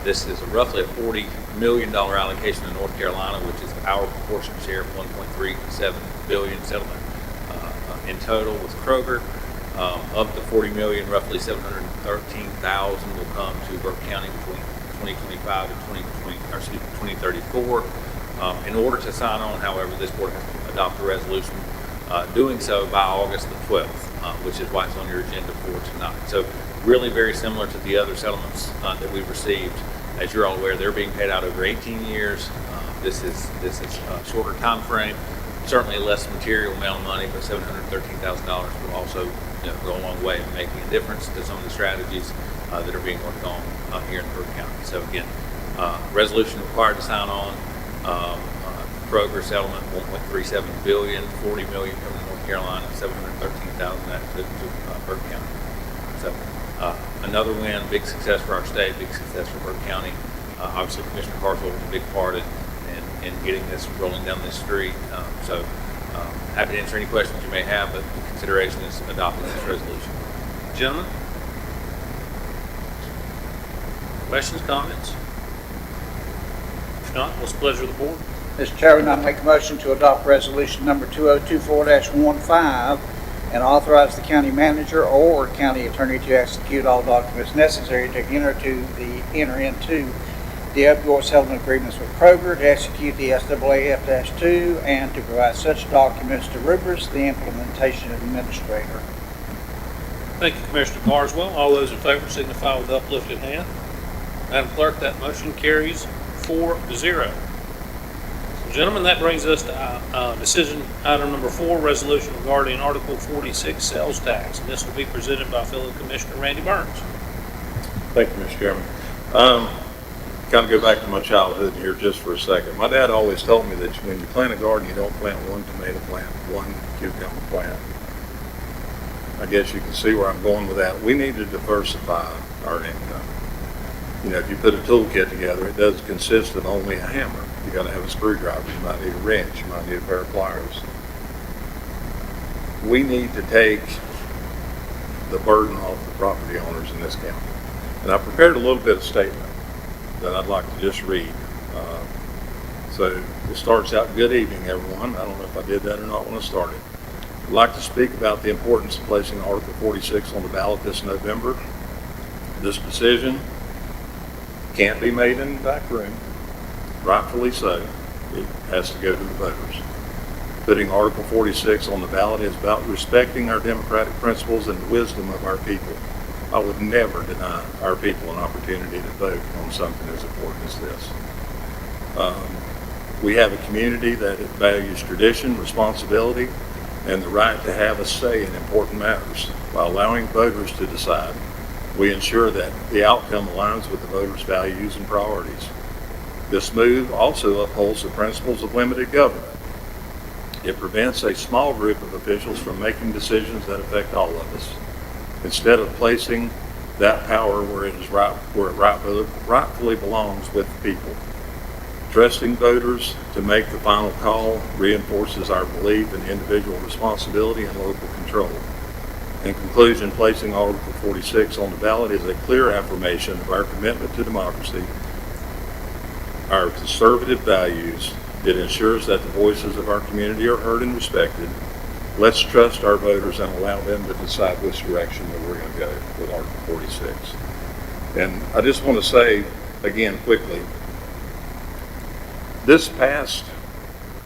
This is roughly a $40 million allocation to North Carolina, which is our proportionate share of $1.37 billion settlement in total with Kroger. Of the $40 million, roughly $713,000 will come to Burke County between 2025 and 2034. In order to sign on, however, this board has to adopt a resolution doing so by August the 12th, which is why it's on your agenda for tonight. So really very similar to the other settlements that we've received. As you're all aware, they're being paid out over 18 years. This is a shorter time frame, certainly a less material amount of money, but $713,000 will also go a long way in making a difference to some of the strategies that are being worked on here in Burke County. So again, resolution required to sign on. Kroger settlement, $1.37 billion, $40 million coming to North Carolina, $713,000 that to Burke County. So another win, big success for our state, big success for Burke County. Obviously, Commissioner Carswell was a big part in getting this rolling down this street. So happy to answer any questions you may have, but the consideration is adopting this resolution. Gentlemen? Questions, comments? If not, what's the pleasure of the board? Mr. Chairman, I make a motion to adopt resolution number 2024-15 and authorize the county manager or county attorney to execute all documents necessary to enter into the opioid settlement agreements with Kroger, to execute the SAAF-2, and to provide such documents to Rubers, the implementation administrator. Thank you, Commissioner Carswell. All those in favor signify with uplifted hand. Madam Clerk, that motion carries 4-0. Gentlemen, that brings us to decision item number 4, resolution regarding Article 46 sales tax. And this will be presented by fellow Commissioner Randy Burns. Thank you, Mr. Chairman. Kind of go back to my childhood here just for a second. My dad always told me that when you plant a garden, you don't plant one tomato plant, one cucumber plant. I guess you can see where I'm going with that. We need to diversify our income. If you put a toolkit together, it doesn't consist of only a hammer. You got to have a screwdriver. You might need a wrench. You might need a pair of pliers. We need to take the burden off the property owners in this county. And I prepared a little bit of statement that I'd like to just read. So it starts out, good evening, everyone. I don't know if I did that or not when I started. I'd like to speak about the importance of placing Article 46 on the ballot this November. This decision can't be made in the back room. Rightfully so. It has to go to the voters. Putting Article 46 on the ballot is about respecting our democratic principles and the wisdom of our people. I would never deny our people an opportunity to vote on something as important as this. We have a community that values tradition, responsibility, and the right to have a say in important matters. By allowing voters to decide, we ensure that the outcome aligns with the voters' values and priorities. This move also upholds the principles of limited government. It prevents a small group of officials from making decisions that affect all of us, instead of placing that power where it rightfully belongs with the people. Trusting voters to make the final call reinforces our belief in individual responsibility and local control. In conclusion, placing Article 46 on the ballot is a clear affirmation of our commitment to democracy, our conservative values. It ensures that the voices of our community are heard and respected. Let's trust our voters and allow them to decide which direction that we're going to go with Article 46. And I just want to say again quickly, this past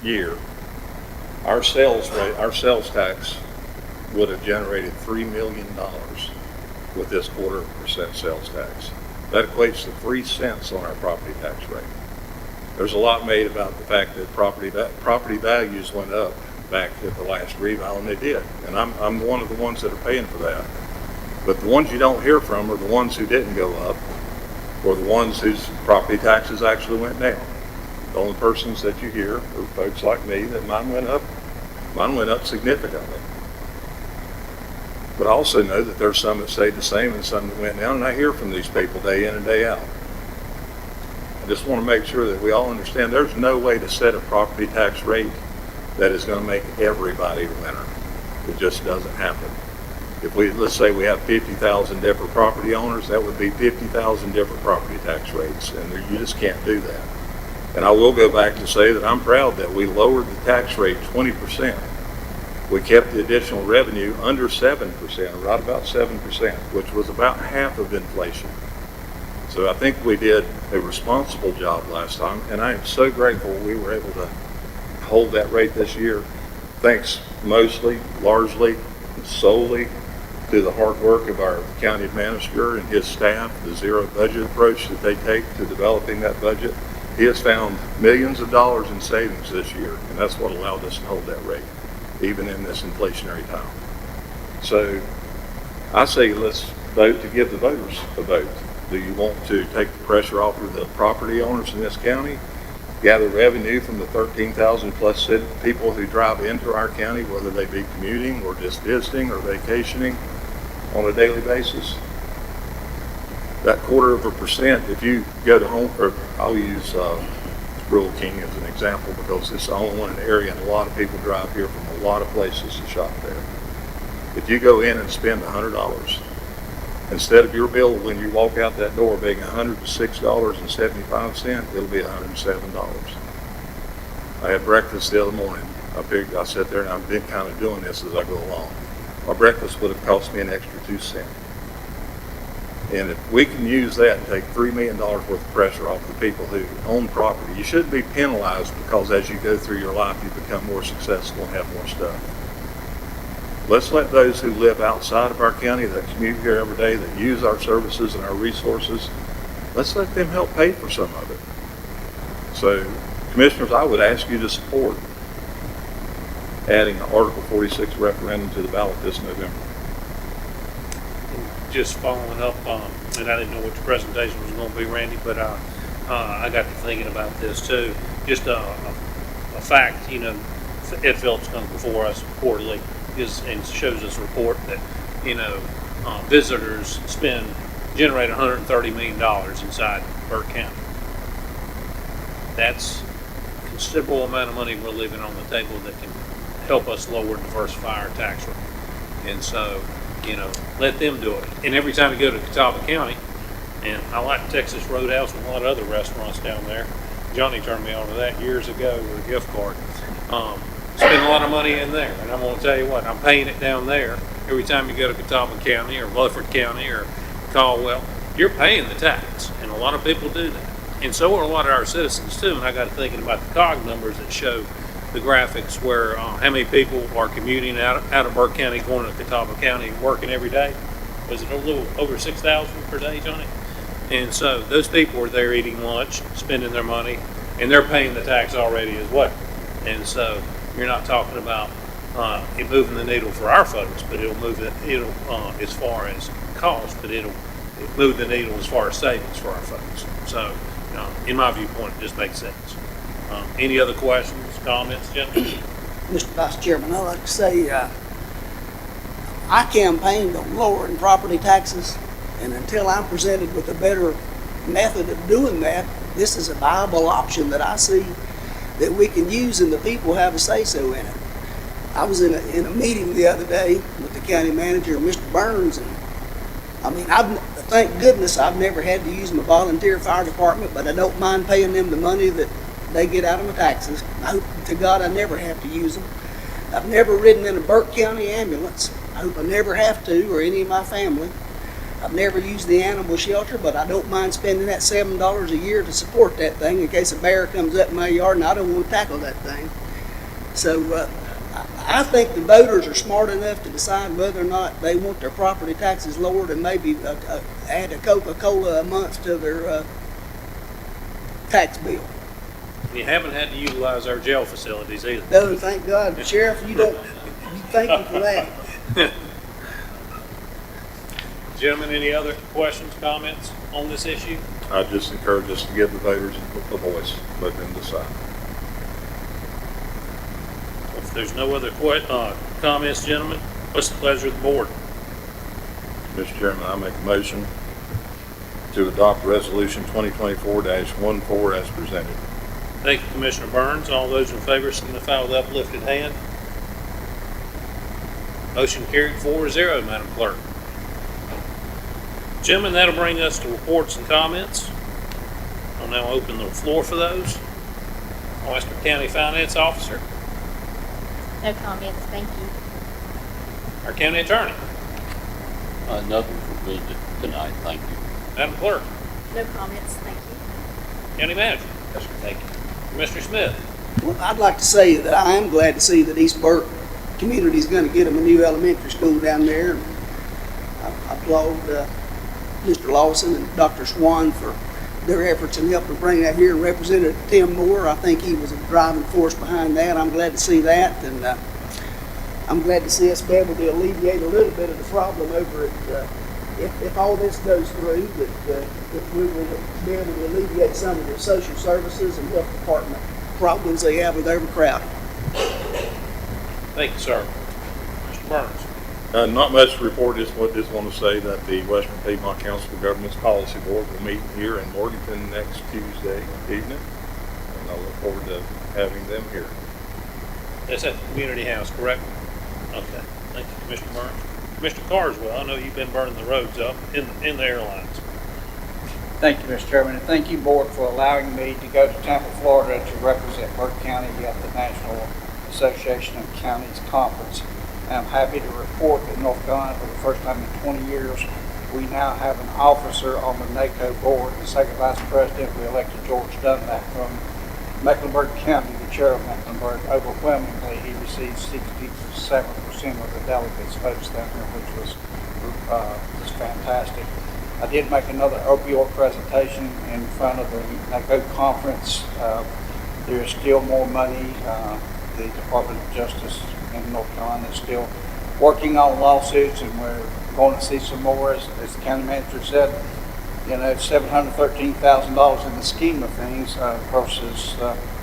year, our sales tax would have generated $3 million with this 0.25% sales tax. That equates to 3 cents on our property tax rate. There's a lot made about the fact that property values went up back at the last reval, and they did. And I'm one of the ones that are paying for that. But the ones you don't hear from are the ones who didn't go up, or the ones whose property taxes actually went down. The only persons that you hear are folks like me that mine went up significantly. But I also know that there's some that stayed the same and some that went down, and I hear from these people day in and day out. I just want to make sure that we all understand there's no way to set a property tax rate that is going to make everybody a winner. It just doesn't happen. If let's say we have 50,000 different property owners, that would be 50,000 different property tax rates, and you just can't do that. And I will go back to say that I'm proud that we lowered the tax rate 20%. We kept the additional revenue under 7%, right about 7%, which was about half of inflation. So I think we did a responsible job last time, and I am so grateful we were able to hold that rate this year. Thanks mostly, largely, solely to the hard work of our county administrator and his staff, the zero budget approach that they take to developing that budget. He has found millions of dollars in savings this year, and that's what allowed us to hold that rate, even in this inflationary time. So I say let's vote to give the voters a vote. Do you want to take the pressure off of the property owners in this county, gather revenue from the 13,000 plus people who drive into our county, whether they be commuting or just visiting or vacationing on a daily basis? That 0.25%, if you go to home, or I'll use Rural King as an example because it's the only one in the area and a lot of people drive here from a lot of places to shop there. If you go in and spend $100, instead of your bill when you walk out that door being $106.75, it'll be $107. I had breakfast the other morning. I sat there and I've been kind of doing this as I go along. My breakfast would have cost me an extra 2 cents. And if we can use that and take $3 million worth of pressure off the people who own property, you shouldn't be penalized because as you go through your life, you become more successful and have more stuff. Let's let those who live outside of our county, that commute here every day, that use our services and our resources, let's let them help pay for some of it. So, Commissioners, I would ask you to support adding an Article 46 referendum to the ballot this November. Just following up, and I didn't know what your presentation was going to be, Randy, but I got to thinking about this too. Just a fact, Ed Phelps comes before us quarterly and shows us a report that, visitors generate $130 million inside Burke County. That's a considerable amount of money we're leaving on the table that can help us lower and diversify our tax rate. And so, let them do it. And every time you go to Catawba County, and I like Texas Roadhouse and a lot of other restaurants down there. Johnny turned me on to that years ago with a gift card. Spend a lot of money in there, and I'm going to tell you what, I'm paying it down there. Every time you go to Catawba County or Rutherford County or Caldwell, you're paying the tax, and a lot of people do that. And so are a lot of our citizens too, and I got to thinking about the COG numbers that show the graphics where how many people are commuting out of Burke County going to Catawba County working every day. Was it a little over 6,000 per day, Johnny? And so those people are there eating lunch, spending their money, and they're paying the tax already as well. And so you're not talking about it moving the needle for our folks, but it'll move as far as cost, but it'll move the needle as far as savings for our folks. So, in my viewpoint, it just makes sense. Any other questions, comments, gentlemen? Mr. Vice Chairman, I'd like to say, I campaigned on lowering property taxes, and until I'm presented with a better method of doing that, this is a viable option that I see that we can use, and the people have a say-so in it. I was in a meeting the other day with the county manager, Mr. Burns, and I mean, thank goodness I've never had to use my volunteer fire department, but I don't mind paying them the money that they get out of my taxes. I hope to God I never have to use them. I've never ridden in a Burke County ambulance. I hope I never have to, or any of my family. I've never used the animal shelter, but I don't mind spending that $7 a year to support that thing in case a bear comes up in my yard and I don't want to tackle that thing. So I think the voters are smart enough to decide whether or not they want their property taxes lowered, and maybe add a Coca-Cola a month to their tax bill. You haven't had to utilize our jail facilities either. No, thank God. Sheriff, thank you for that. Gentlemen, any other questions, comments on this issue? I just encourage us to give the voters a voice, let them decide. If there's no other comments, gentlemen, what's the pleasure of the board? Mr. Chairman, I make a motion to adopt Resolution 2024-14 as presented. Thank you, Commissioner Burns. All those in favor signify with uplifted hand. Motion carried 4-0, Madam Clerk. Gentlemen, that'll bring us to reports and comments. I'll now open the floor for those. I'll ask our County Finance Officer, No comments, thank you. our County Attorney, Nothing for me tonight, thank you. Madam Clerk, No comments, thank you. County Manager, Yes, sir, thank you. Commissioner Smith. Well, I'd like to say that I am glad to see that East Burke community is going to get them a new elementary school down there. I applaud Mr. Lawson and Dr. Swan for their efforts in helping bring that here, and Representative Tim Moore, I think he was a driving force behind that. I'm glad to see that, and I'm glad to see us be able to alleviate a little bit of the problem over at, if all this goes through, that we will be able to alleviate some of the social services and health department problems they have with overcrowding. Thank you, sir. Mr. Burns. Not much to report, just want to say that the Western Piedmont Council of Governments Policy Board will meet here in Morganton next Tuesday evening, and I look forward to having them here. That's at the community house, correct? Okay. Thank you, Commissioner Burns. Commissioner Carswell, I know you've been burning the roads up in the airlines. Thank you, Mr. Chairman, and thank you, Board, for allowing me to go to Tampa, Florida to represent Burke County at the National Association of Counties Conference. And I'm happy to report that North Carolina, for the first time in 20 years, we now have an officer on the NACO board. The second vice president, we elected George Dunlap from Mecklenburg County, the chair of Mecklenburg. Overwhelmingly, he received 67% of the delegates' votes down here, which was just fantastic. I did make another opioid presentation in front of the NACO conference. There is still more money. The Department of Justice in North Carolina is still working on lawsuits, and we're going to see some more, as the county manager said. You know, $713,000 in the scheme of things versus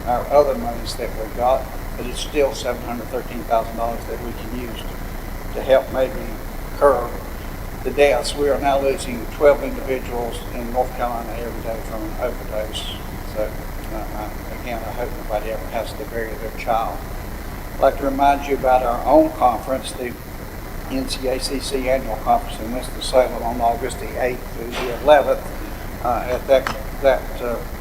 our other monies that we've got, but it's still $713,000 that we can use to help maybe curb the deaths. We are now losing 12 individuals in North Carolina every day from an overdose. So, again, I hope nobody ever has to bury their child. I'd like to remind you about our own conference, the NCACC Annual Conference in Winston-Salem on August the 8th through the 11th. At that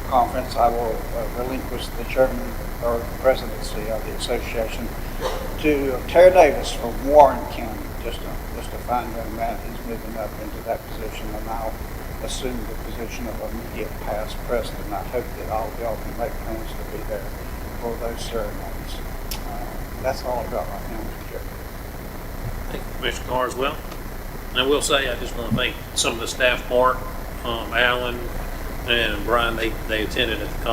conference, I will relinquish the chairman or presidency of the association to Terry Davis from Warren County, just a fine young man. He's moving up into that position, and I'll assume the position of immediate past president. I hope that all of y'all can make plans to be there for those ceremonies. That's all I've got right now, Mr. Chairman. Thank you, Commissioner Carswell. And I will say, I just want to thank some of the staff, Mark, Alan, and Brian. They attended at the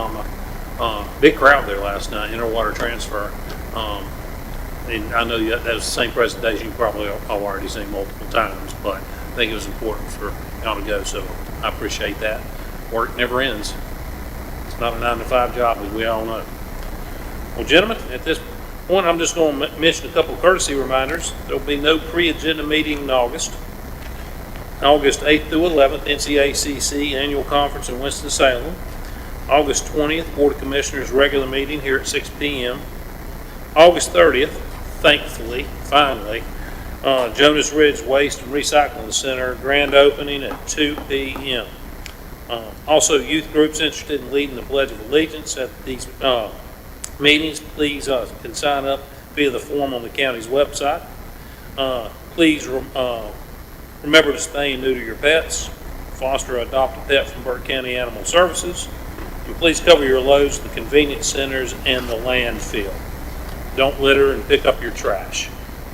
Big crowd there last night, interwater transfer. And I know that was the same presentation you probably have already seen multiple times, but I think it was important for y'all to go, so I appreciate that. Work never ends. It's not a 9-to-5 job, as we all know. Well, gentlemen, at this point, I'm just going to mention a couple of courtesy reminders. There'll be no pre-agenda meeting in August. August 8th through 11th, NCACC Annual Conference in Winston-Salem. August 20th, Board of Commissioners regular meeting here at 6 p.m. August 30th, thankfully, finally, Jonas Ridge Waste and Recycling Center grand opening at 2 p.m. Also, youth groups interested in leading the Pledge of Allegiance at these meetings, please can sign up via the form on the county's website. Please remember to spay and neuter your pets. Foster or adopt a pet from Burke County Animal Services. And please cover your loads at the convenience centers and the landfill. Don't litter and pick up your trash.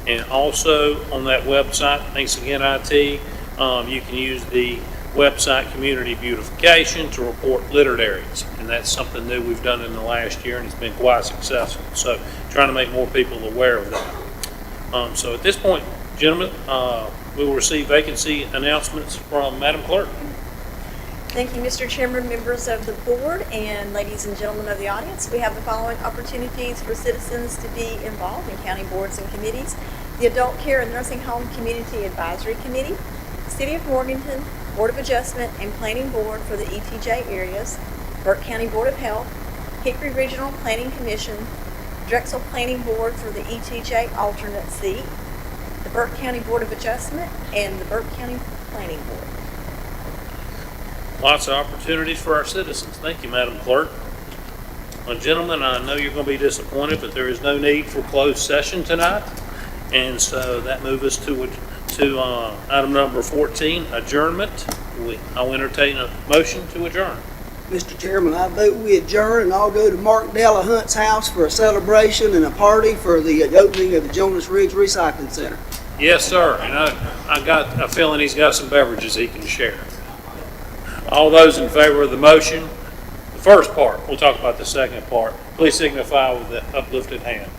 And also on that website, thanks again IT, you can use the website Community Beautification to report littered areas. And that's something new we've done in the last year, and it's been quite successful. So trying to make more people aware of that. So at this point, gentlemen, we will receive vacancy announcements from Madam Clerk. Thank you, Mr. Chairman, members of the board, and ladies and gentlemen of the audience. We have the following opportunities for citizens to be involved in county boards and committees. The Adult Care and Nursing Home Community Advisory Committee, City of Morganton Board of Adjustment and Planning Board for the ETJ areas, Burke County Board of Health, Hickory Regional Planning Commission, Drexel Planning Board for the ETJ alternate seat, the Burke County Board of Adjustment, and the Burke County Planning Board. Lots of opportunities for our citizens. Thank you, Madam Clerk. Well, gentlemen, I know you're going to be disappointed, but there is no need for closed session tonight. And so that moves us to item number 14, adjournment. I'll entertain a motion to adjourn. Mr. Chairman, I vote we adjourn, and I'll go to Mark Della Hunt's house for a celebration and a party for the opening of the Jonas Ridge Recycling Center. Yes, sir. And I got a feeling he's got some beverages he can share. All those in favor of the motion, the first part, we'll talk about the second part, please signify with the uplifted hand.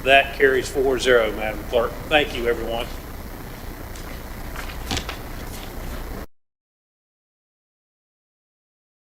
That carries 4-0, Madam Clerk. Thank you, everyone.